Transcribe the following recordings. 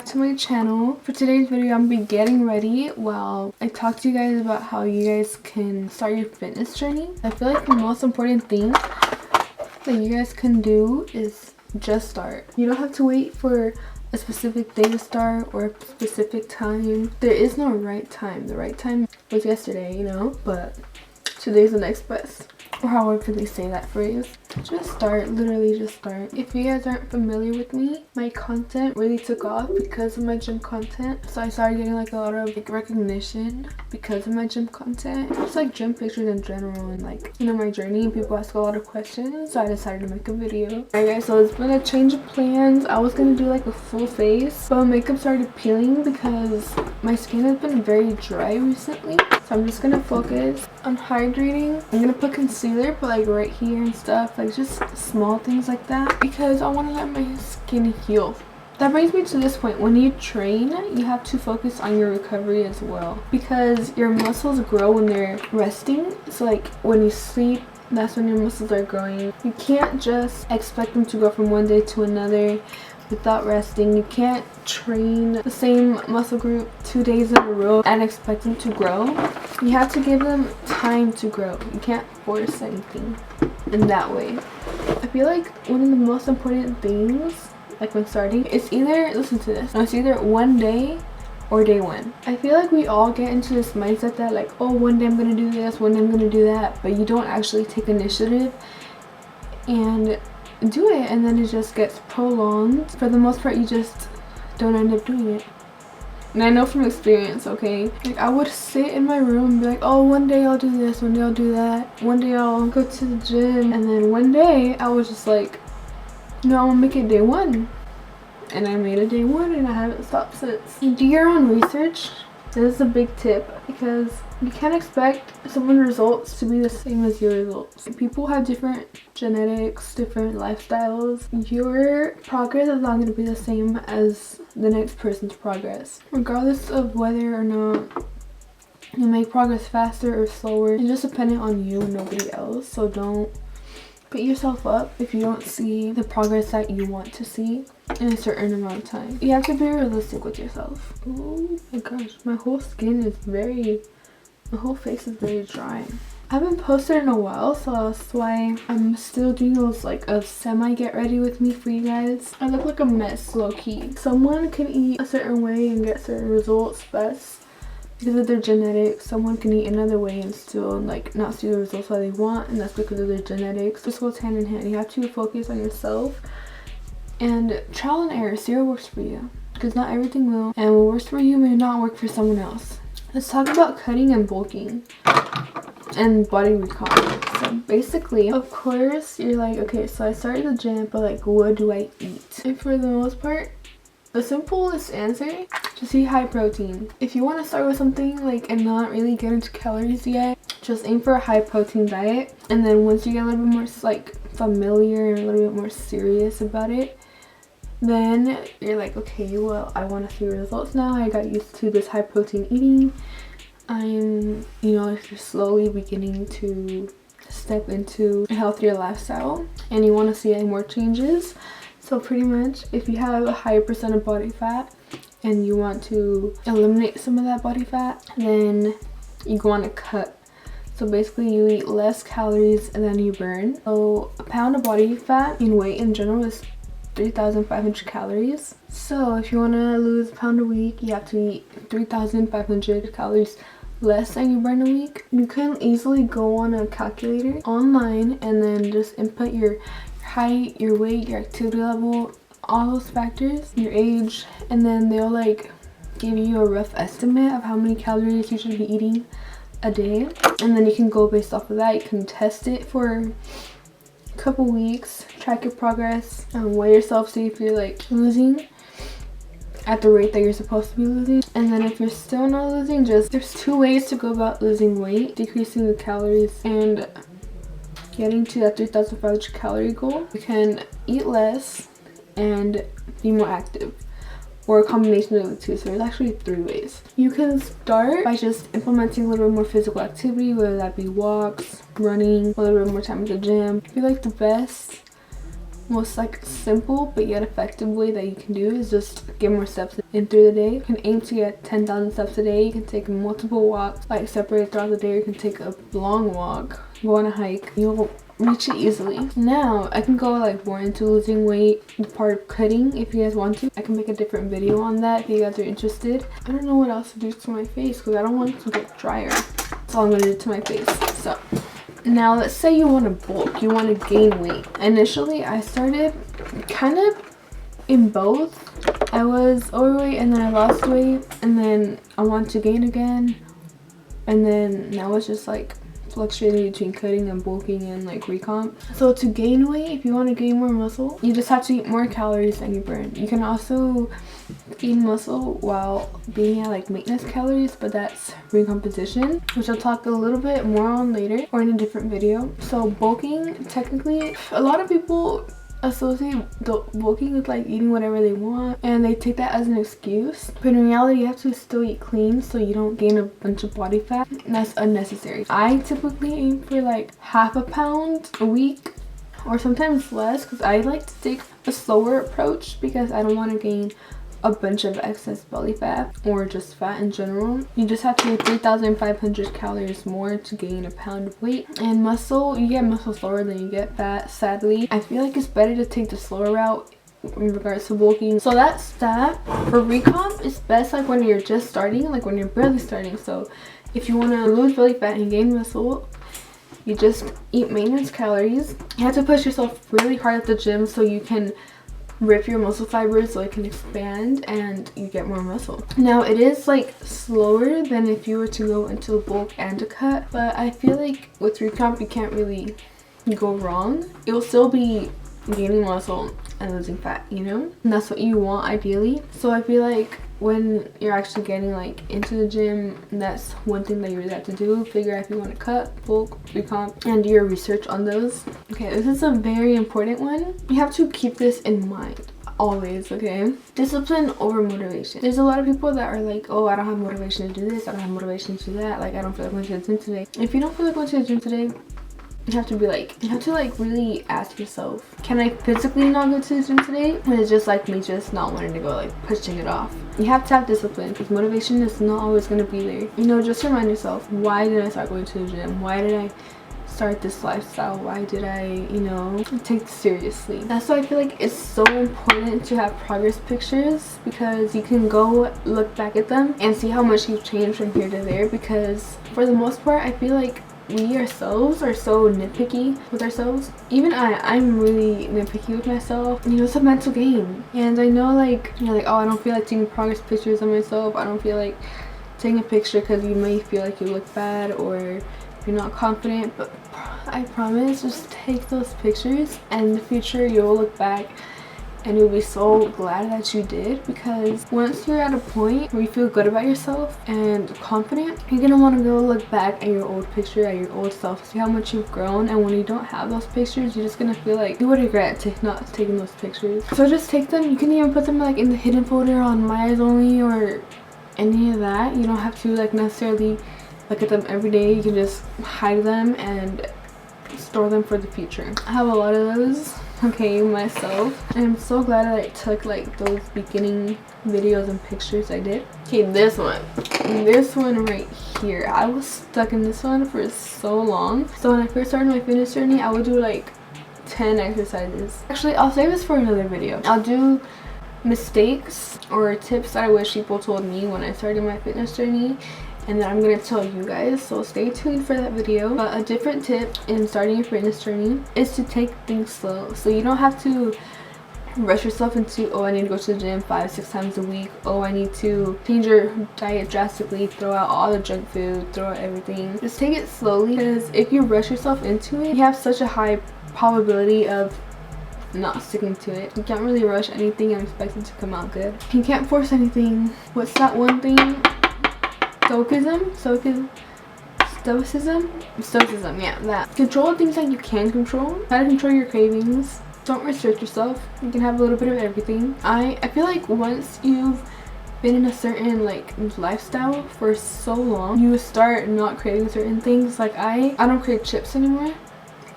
back to my channel. For today's video, I'm gonna be getting ready while I talk to you guys about how you guys can start your fitness journey. I feel like the most important thing that you guys can do is just start. You don't have to wait for a specific day to start or a specific time. There is no right time. The right time was yesterday, you know, but today's the next best. Or however they say that phrase. Just start, literally just start. If you guys aren't familiar with me, my content really took off because of my gym content. So I started getting like a lot of like recognition because of my gym content. It's like gym pictures in general and like, you know, my journey, and people ask a lot of questions. So I decided to make a video. Alright guys, so it's been a change of plans. I was gonna do like a full face, but my makeup started peeling because my skin has been very dry recently. So I'm just gonna focus on hydrating. I'm gonna put concealer, but like right here and stuff, like just small things like that, because I want to let my skin heal. That brings me to this point. When you train, you have to focus on your recovery as well, because your muscles grow when they're resting. So like when you sleep, that's when your muscles are growing. You can't just expect them to grow from one day to another without resting. You can't train the same muscle group 2 days in a row and expect them to grow. You have to give them time to grow. You can't force anything in that way. I feel like one of the most important things, like when starting, it's either, listen to this, it's either one day or day one. I feel like we all get into this mindset that like, oh, one day I'm gonna do this, one day I'm gonna do that, but you don't actually take initiative and do it, and then it just gets prolonged. For the most part, you just don't end up doing it. And I know from experience, okay? Like I would sit in my room and be like, oh, one day I'll do this, one day I'll do that, one day I'll go to the gym, and then one day I was just like, no, I'm gonna make it day one. And I made it day one and I haven't stopped since. Do your own research. This is a big tip, because you can't expect someone's results to be the same as your results. People have different genetics, different lifestyles. Your progress is not going to be the same as the next person's progress. Regardless of whether or not you make progress faster or slower, it's just dependent on you and nobody else. So don't beat yourself up if you don't see the progress that you want to see in a certain amount of time. You have to be realistic with yourself. Oh my gosh, my whole skin is my whole face is very dry. I haven't posted in a while, so that's why I'm still doing those like a semi get ready with me for you guys. I look like a mess, low-key. Someone can eat a certain way and get certain results best because of their genetics. Someone can eat another way and still like not see the results that they want, and that's because of their genetics. This goes hand in hand. You have to focus on yourself and trial and error. See what works for you, because not everything will, and what works for you may not work for someone else. Let's talk about cutting and bulking and body recall. So basically, of course, you're like, okay, so I started the gym, but like, what do I eat? And for the most part, the simplest answer, just eat high protein. If you want to start with something like and not really get into calories yet, just aim for a high protein diet. And then once you get a little bit more like familiar and a little bit more serious about it, then you're like, okay, well, I want to see results now. I got used to this high protein eating. I'm, you know, just slowly beginning to step into a healthier lifestyle, and you want to see more changes. So pretty much, if you have a higher percent of body fat and you want to eliminate some of that body fat, then you want to cut. So basically, you eat less calories than you burn. So a pound of body fat in weight in general is 3,500 calories. So if you want to lose a pound a week, you have to eat 3,500 calories less than you burn a week. You can easily go on a calculator online and then just input your height, your weight, your activity level, all those factors, your age, and then they'll like give you a rough estimate of how many calories you should be eating a day, and then you can go based off of that. You can test it for couple weeks, track your progress, and weigh yourself, see if you're like losing at the rate that you're supposed to be losing. And then if you're still not losing, just there's 2 ways to go about losing weight: decreasing the calories and getting to that 3,500 calorie goal. You can eat less and be more active, or a combination of the two. So there's actually 3 ways. You can start by just implementing a little bit more physical activity, whether that be walks, running, a little bit more time at the gym. I feel like the best most like simple but yet effective way that you can do is just get more steps in through the day. You can aim to get 10,000 steps a day. You can take multiple walks like separated throughout the day. You can take a long walk, go on a hike. You'll reach it easily. Now I can go like more into losing weight, the part of cutting. If you guys want to, I can make a different video on that if you guys are interested. I don't know what else to do to my face because I don't want it to get drier. That's all I'm gonna do to my face. So now let's say you want to bulk, you want to gain weight. Initially I started kind of in both. I was overweight and then I lost weight and then I want to gain again, and then now it's just like fluctuating between cutting and bulking and like recomp. So to gain weight, if you want to gain more muscle, you just have to eat more calories than you burn. You can also gain muscle while being at like maintenance calories, but that's recomposition, which I'll talk a little bit more on later or in a different video. So bulking, technically a lot of people associate bulking with like eating whatever they want and they take that as an excuse, but in reality you have to still eat clean so you don't gain a bunch of body fat, and that's unnecessary. I typically aim for like half a pound a week or sometimes less because I like to take a slower approach because I don't want to gain a bunch of excess belly fat or just fat in general. You just have to eat 3,500 calories more to gain a pound of weight. And muscle, you get muscle slower than you get fat, sadly. I feel like it's better to take the slower route in regards to bulking. So that's that. For recomp, it's best like when you're just starting, like when you're barely starting. So if you want to lose belly fat and gain muscle, you just eat maintenance calories. You have to push yourself really hard at the gym so you can rip your muscle fibers so it can expand and you get more muscle. Now it is like slower than if you were to go into a bulk and a cut, but I feel like with recomp you can't really go wrong. It will still be gaining muscle and losing fat, you know, and that's what you want ideally. So I feel like when you're actually getting like into the gym, that's one thing that you really have to do. Figure out if you want to cut, bulk, recomp, and do your research on those. Okay, this is a very important one. You have to keep this in mind always, okay? Discipline over motivation. There's a lot of people that are like, oh, I don't have motivation to do this, I don't have motivation to do that, like I don't feel like going to the gym today. If you don't feel like going to the gym today, you have to really ask yourself, can I physically not go to the gym today? And it's just like me just not wanting to go, like pushing it off. You have to have discipline because motivation is not always going to be there. You know, just remind yourself, why did I start going to the gym? Why did I start this lifestyle? Why did I, you know, take this seriously? That's why I feel like it's so important to have progress pictures, because you can go look back at them and see how much you've changed from here to there. Because for the most part, I feel like we ourselves are so nitpicky with ourselves. Even I'm really nitpicky with myself. You know, it's a mental game. And I know like you're like, oh, I don't feel like taking progress pictures of myself. I don't feel like taking a picture because you may feel like you look bad or you're not confident. But I promise, just take those pictures and in the future you'll look back and you'll be so glad that you did, because once you're at a point where you feel good about yourself and confident, you're gonna want to go look back at your old picture, at your old self, see how much you've grown. And when you don't have those pictures, you're just gonna feel like you would regret not taking those pictures. So just take them. You can even put them like in the hidden folder on My Eyes Only or any of that. You don't have to like necessarily look at them every day. You can just hide them and store them for the future. I have a lot of those, okay, myself, and I'm so glad that I took like those beginning videos and pictures I did. Okay, this one right here, I was stuck in this one for so long. So when I first started my fitness journey, I would do like 10 exercises. Actually, I'll save this for another video. I'll do mistakes or tips that I wish people told me when I started my fitness journey, and then I'm gonna tell you guys, so stay tuned for that video. But a different tip in starting your fitness journey is to take things slow. So you don't have to rush yourself into, oh, I need to go to the gym 5-6 times a week, oh, I need to change your diet drastically, throw out all the junk food, throw out everything. Just take it slowly, because if you rush yourself into it, you have such a high probability of not sticking to it. You can't really rush anything and expect it to come out good. You can't force anything. What's that one thing? Stoicism, yeah, that. Control things that you can control. Try to control your cravings. Don't restrict yourself. You can have a little bit of everything. I feel like once you've been in a certain like lifestyle for so long, you start not craving certain things. Like I don't crave chips anymore.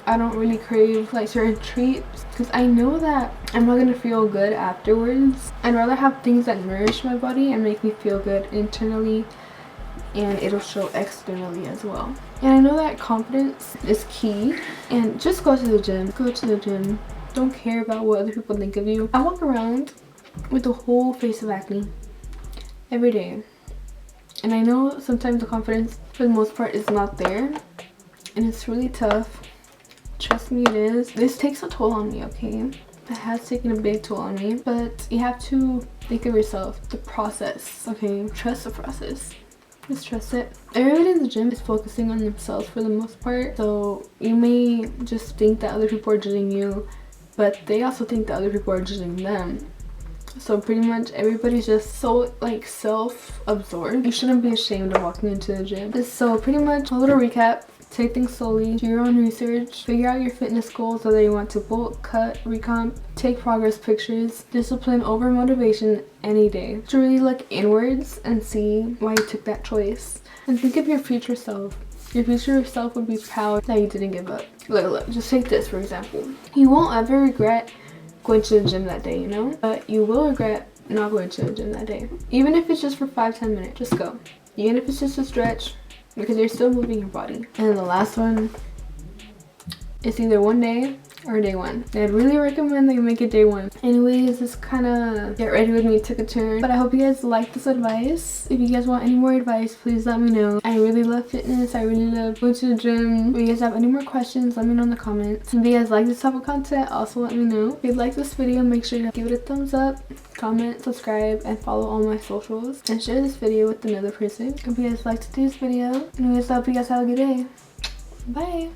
I don't really crave like certain treats because I know that I'm not gonna feel good afterwards. I'd rather have things that nourish my body and make me feel good internally, and it'll show externally as well. And I know that confidence is key, and just go to the gym. Go to the gym. Don't care about what other people think of you. I walk around with a whole face of acne every day, and I know sometimes the confidence for the most part is not there, and it's really tough. Trust me, it is. This takes a toll on me, okay? It has taken a big toll on me, but you have to think of yourself, the process, okay? Trust the process. Just trust it. Everybody in the gym is focusing on themselves for the most part, so you may just think that other people are judging you, but they also think that other people are judging them. So pretty much everybody's just so like self-absorbed. You shouldn't be ashamed of walking into the gym. So pretty much a little recap. Take things slowly, do your own research, figure out your fitness goals, whether you want to bulk, cut, recomp, take progress pictures, discipline over motivation any day. To really look inwards and see why you took that choice. And think of your future self. Your future self would be proud that you didn't give up. Look, just take this for example. You won't ever regret going to the gym that day, you know? But you will regret not going to the gym that day. Even if it's just for 5-10 minutes, just go. Even if it's just a stretch, because you're still moving your body. And then the last one, it's either one day or day one. I'd really recommend that you make it day one. Anyways, this kind of get ready with me took a turn, but I hope you guys like this advice. If you guys want any more advice, please let me know. I really love fitness. I really love going to the gym. If you guys have any more questions, let me know in the comments. If you guys like this type of content, also let me know. If you like this video, make sure to give it a thumbs up, comment, subscribe, and follow all my socials, and share this video with another person. If you guys liked today's video, anyways, I hope you guys have a good day. Bye.